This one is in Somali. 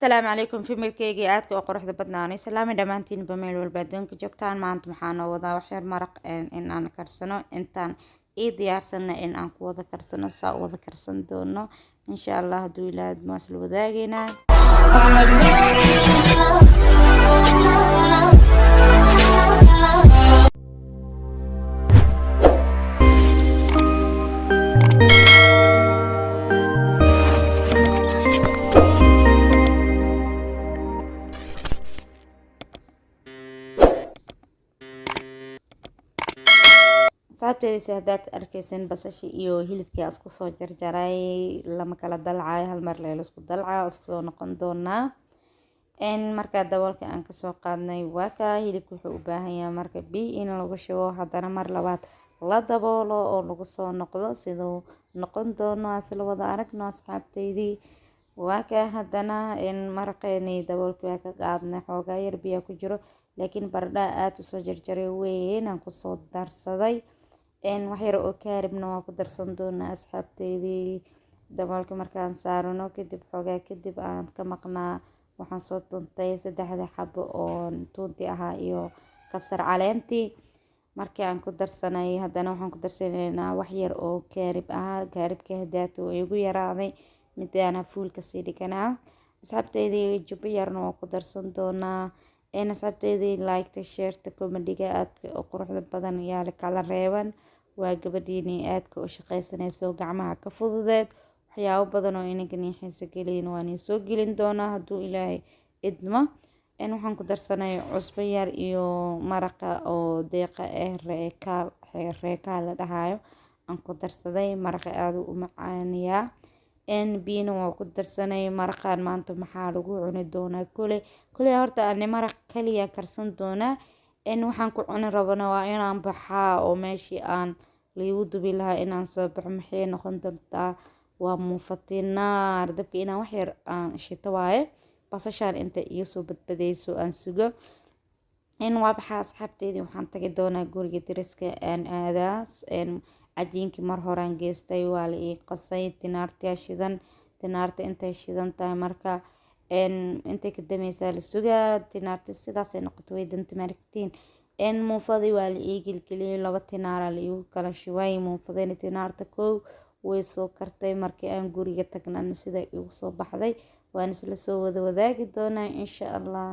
السلام عليكم في ملكيجي aadka oo quruxda badnaanay salaami dhamaantiinba meel walba adduunka joogtaan maanta waxaan wadaa wax yar maraq in aan karsano intaan diyaarsana in aan ku wada karsano saa u wada karsan doono insha Allah haduu ilaahay ma isla wadaagayna sababteedii haddaad arkaysan basasha iyo hilibkii aan isku soo jarjaray lama kala dalcay hal mar la isku dalcay isku soo noqon doonaa marka daboolka aan ka soo qaadnay waa ka hilibku wuxuu u baahan yahay marka biyo in lagu shubo haddana mar labaad la daboolo oo lagu soo noqdo sidoo noqon doono asla wada aragno asxaabteydii waa ka haddana maraqeeni daboolka waa ka qaadnay xoogaa yar biyo ku jiro laakiin baradha aad u soo jarjaray weyn aan ku soo darsaday wax yar oo kaaribna waa ku darsan doonaa asxaabteydii daboolka markaan saarno kadib xoogaa kadib aan ka maqnaa waxaan soo tuntay 3 xabo oo tunti ahaa iyo kabsar caleentii markii aan ku darsanay haddana waxaan ku darsanaynaa wax yar oo kaarib ah kaaribka hadaatu igu yaraaday midana fuulka sii dhiganaa asxaabteydii jubbo yarna waa ku darsan doonaa asxaabteydii like share commentiga aadka u quruxda badan yaala kala reeban waa gabadhiini aadka u shaqaysanayso gacmaha ka fududeed waxyaabo badan oo inaga xiiso gelin waan soo gelin doonaa haduu ilaahay idmo waxaan ku darsanay cusbo yar iyo maraqa oo deeqa reeka la dhahayo aan ku darsaday maraqa aad u macaaniya biyana waa ku darsanay maraqan maanta maxaa lagu cuni doonaa kule horta aan maraq kaliya karsan doonaa waxaan ku cuni rabana waa inaan baxaa oo meeshii aan liigu dubi lahaa inaan soo baxo maxay noqon doontaa waa muufatiinaar dabka inaan wax yar aan shito waaye basashaan inta iyo soo badbadayso aan sugo waa baxaa asxaabteydii waxaan tagi doonaa guriga dariska aan aadaas cajiinkii mar horaan geystay waa la ii qasay tinaarta intay shidan tahay marka intay ka dameysaa la sugaa tinaarta sidaasay noqoto way danta maragtiin muufadii waa la ii gelgeliyay 2 tinaara la igu kala shubay muufadina tinaarta koow way soo kartay markii aan guriga tagnana sida igu soo baxday waan isla soo wada wadaagi doonaa insha Allah